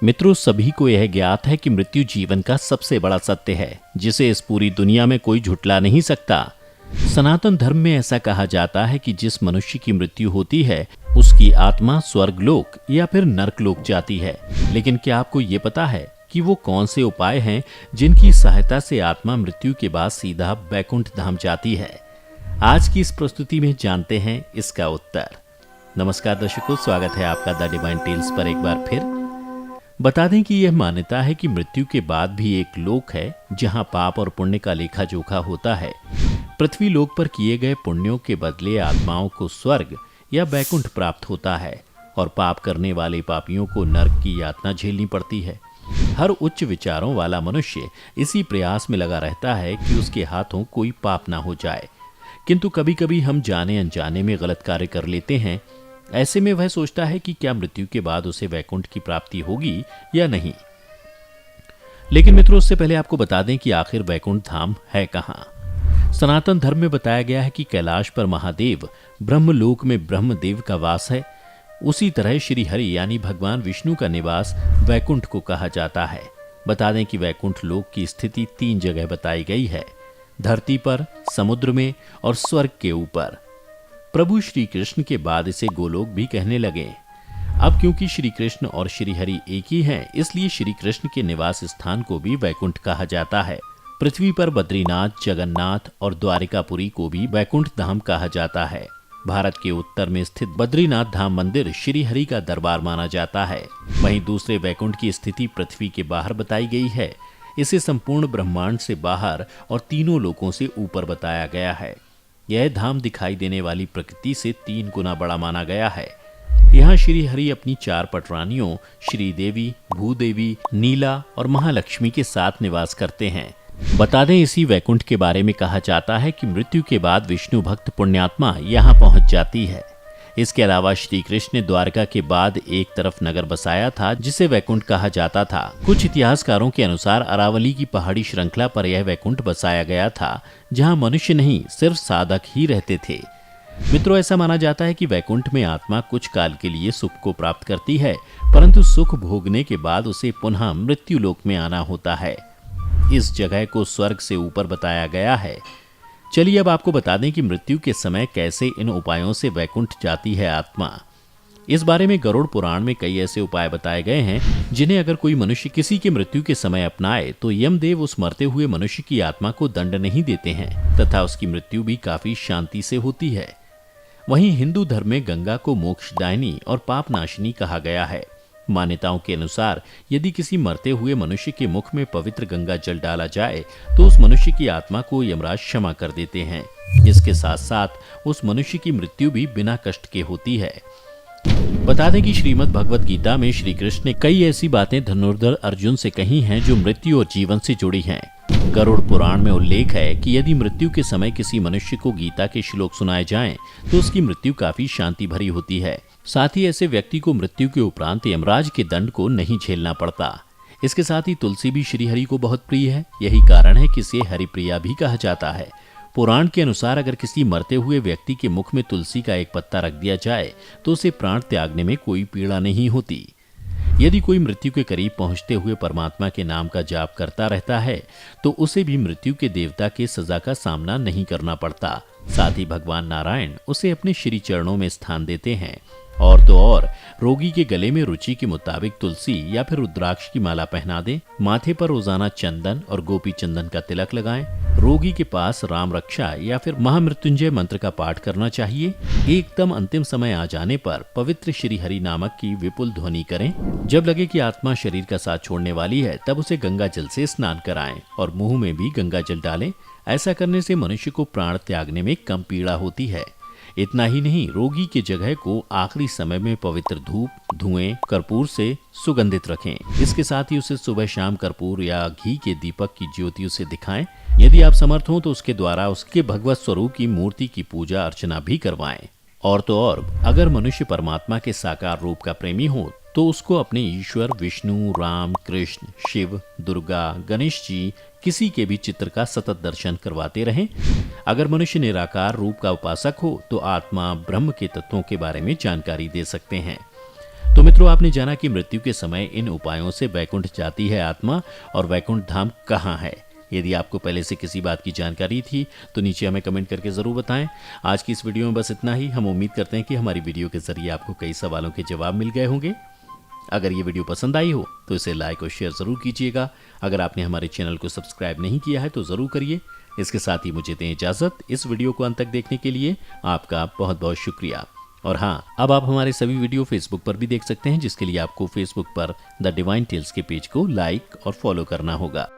मित्रों, सभी को यह ज्ञात है कि मृत्यु जीवन का सबसे बड़ा सत्य है, जिसे इस पूरी दुनिया में कोई झुठला नहीं सकता। सनातन धर्म में ऐसा कहा जाता है कि जिस मनुष्य की मृत्यु होती है उसकी आत्मा स्वर्गलोक या फिर नरकलोक जाती है। लेकिन क्या आपको ये पता है कि वो कौन से उपाय हैं जिनकी सहायता से आत्मा मृत्यु के बाद सीधा बैकुंठ धाम जाती है? आज की इस प्रस्तुति में जानते हैं इसका उत्तर। नमस्कार दर्शकों, स्वागत है आपका द डिवाइन टेल्स पर एक बार फिर। बता दें कि यह मान्यता है कि मृत्यु के बाद भी एक लोक है जहां पाप और पुण्य का लेखा जोखा होता है। पृथ्वी लोक पर किए गए पुण्यों के बदले आत्माओं को स्वर्ग या बैकुंठ प्राप्त होता है और पाप करने वाले पापियों को नरक की यातना झेलनी पड़ती है। हर उच्च विचारों वाला मनुष्य इसी प्रयास में लगा रहता है कि उसके हाथों कोई पाप ना हो जाए, किंतु कभी कभी हम जाने अनजाने में गलत कार्य कर लेते हैं। ऐसे में वह सोचता है कि क्या मृत्यु के बाद उसे वैकुंठ की प्राप्ति होगी या नहीं। लेकिन मित्रों, उससे पहले आपको बता दें कि आखिर वैकुंठ धाम है कहां। सनातन धर्म में बताया गया है कि कैलाश पर महादेव, ब्रह्मलोक में ब्रह्मदेव का वास है। उसी तरह श्री हरि यानी भगवान विष्णु का निवास वैकुंठ को कहा जाता है। बता दें कि वैकुंठ लोक की स्थिति 3 जगह बताई गई है: धरती पर, समुद्र में और स्वर्ग के ऊपर। प्रभु श्री कृष्ण के बाद इसे गोलोक भी कहने लगे। अब क्योंकि श्री कृष्ण और श्री हरि एक ही हैं, इसलिए श्री कृष्ण के निवास स्थान को भी वैकुंठ कहा जाता है। पृथ्वी पर बद्रीनाथ, जगन्नाथ और द्वारिकापुरी को भी वैकुंठ धाम कहा जाता है। भारत के उत्तर में स्थित बद्रीनाथ धाम मंदिर श्री हरि का दरबार माना जाता है। वहीं दूसरे वैकुंठ की स्थिति पृथ्वी के बाहर बताई गई है। इसे संपूर्ण ब्रह्मांड से बाहर और तीनों लोकों से ऊपर बताया गया है। यह धाम दिखाई देने वाली प्रकृति से 3 गुना बड़ा माना गया है। यहाँ श्री हरि अपनी 4 पटरानियों श्री देवी, भूदेवी, नीला और महालक्ष्मी के साथ निवास करते हैं। बता दें, इसी वैकुंठ के बारे में कहा जाता है कि मृत्यु के बाद विष्णु भक्त पुण्यात्मा यहाँ पहुंच जाती है। इसके अलावा श्री कृष्ण ने द्वारका के बाद एक तरफ नगर बसाया था जिसे वैकुंठ कहा जाता था। कुछ इतिहासकारों के अनुसार अरावली की पहाड़ी श्रृंखला पर यह वैकुंठ बसाया गया था, जहां मनुष्य नहीं सिर्फ साधक ही रहते थे। मित्रों, ऐसा माना जाता है कि वैकुंठ में आत्मा कुछ काल के लिए सुख को प्राप्त करती है, परंतु सुख भोगने के बाद उसे पुनः मृत्यु लोक में आना होता है। इस जगह को स्वर्ग से ऊपर बताया गया है। चलिए अब आपको बता दें कि मृत्यु के समय कैसे इन उपायों से वैकुंठ जाती है आत्मा। इस बारे में गरुड़ पुराण में कई ऐसे उपाय बताए गए हैं जिन्हें अगर कोई मनुष्य किसी के मृत्यु के समय अपनाए तो यमदेव उस मरते हुए मनुष्य की आत्मा को दंड नहीं देते हैं तथा उसकी मृत्यु भी काफी शांति से होती है। वहीं हिंदू धर्म में गंगा को मोक्षदायिनी और पापनाशिनी कहा गया है। मान्यताओं के अनुसार यदि किसी मरते हुए मनुष्य के मुख में पवित्र गंगा जल डाला जाए तो उस मनुष्य की आत्मा को यमराज क्षमा कर देते हैं। इसके साथ साथ उस मनुष्य की मृत्यु भी बिना कष्ट के होती है। बता दें कि श्रीमद् भगवत गीता में श्री कृष्ण ने कई ऐसी बातें धनुर्धर अर्जुन से कही हैं जो मृत्यु और जीवन से जुड़ी हैं। गरुड़ पुराण में उल्लेख है कि यदि मृत्यु के समय किसी मनुष्य को गीता के श्लोक सुनाए जाएं तो उसकी मृत्यु काफी शांति भरी होती है। साथ ही ऐसे व्यक्ति को मृत्यु के उपरांत यमराज के दंड को नहीं झेलना पड़ता। इसके साथ ही तुलसी भी श्री हरि को बहुत प्रिय है। यही कारण है कि इसे हरिप्रिया भी कहा जाता है। पुराण के अनुसार अगर किसी मरते हुए व्यक्ति के मुख में तुलसी का एक पत्ता रख दिया जाए तो उसे प्राण त्यागने में कोई पीड़ा नहीं होती। यदि कोई मृत्यु के करीब पहुंचते हुए परमात्मा के नाम का जाप करता रहता है तो उसे भी मृत्यु के देवता के सजा का सामना नहीं करना पड़ता। साथ ही भगवान नारायण उसे अपने श्री चरणों में स्थान देते हैं। और तो और रोगी के गले में रुचि के मुताबिक तुलसी या फिर रुद्राक्ष की माला पहना दें। माथे पर रोजाना चंदन और गोपी चंदन का तिलक लगाएं। रोगी के पास राम रक्षा या फिर महामृत्युंजय मंत्र का पाठ करना चाहिए। एकदम अंतिम समय आ जाने पर पवित्र श्री हरि नामक की विपुल ध्वनि करें। जब लगे कि आत्मा शरीर का साथ छोड़ने वाली है तब उसे गंगा जल से स्नान कराएं और मुंह में भी गंगा जल डालें। ऐसा करने से मनुष्य को प्राण त्यागने में कम पीड़ा होती है। इतना ही नहीं, रोगी की जगह को आखिरी समय में पवित्र धूप, धुएं, कर्पूर से सुगंधित रखें। इसके साथ ही उसे सुबह शाम कर्पूर या घी के दीपक की ज्योति उसे दिखाएं। यदि आप समर्थ हो तो उसके द्वारा उसके भगवत स्वरूप की मूर्ति की पूजा अर्चना भी करवाएं। और तो और अगर मनुष्य परमात्मा के साकार रूप का प्रेमी हो तो उसको अपने ईश्वर विष्णु, राम, कृष्ण, शिव, दुर्गा, गणेश जी किसी के भी चित्र का सतत दर्शन करवाते रहें। अगर मनुष्य निराकार रूप का उपासक हो तो आत्मा ब्रह्म के तत्वों के बारे में जानकारी दे सकते हैं। तो मित्रों, आपने जाना कि मृत्यु के समय इन उपायों से वैकुंठ जाती है आत्मा, और वैकुंठ धाम कहाँ है। यदि आपको पहले से किसी बात की जानकारी थी तो नीचे हमें कमेंट करके ज़रूर बताएं। आज की इस वीडियो में बस इतना ही। हम उम्मीद करते हैं कि हमारी वीडियो के जरिए आपको कई सवालों के जवाब मिल गए होंगे। अगर ये वीडियो पसंद आई हो तो इसे लाइक और शेयर ज़रूर कीजिएगा। अगर आपने हमारे चैनल को सब्सक्राइब नहीं किया है तो ज़रूर करिए। इसके साथ ही मुझे दें इजाज़त। इस वीडियो को अंत तक देखने के लिए आपका बहुत बहुत शुक्रिया। और हाँ, अब आप हमारे सभी वीडियो फेसबुक पर भी देख सकते हैं, जिसके लिए आपको फेसबुक पर द डिवाइन टेल्स के पेज को लाइक और फॉलो करना होगा।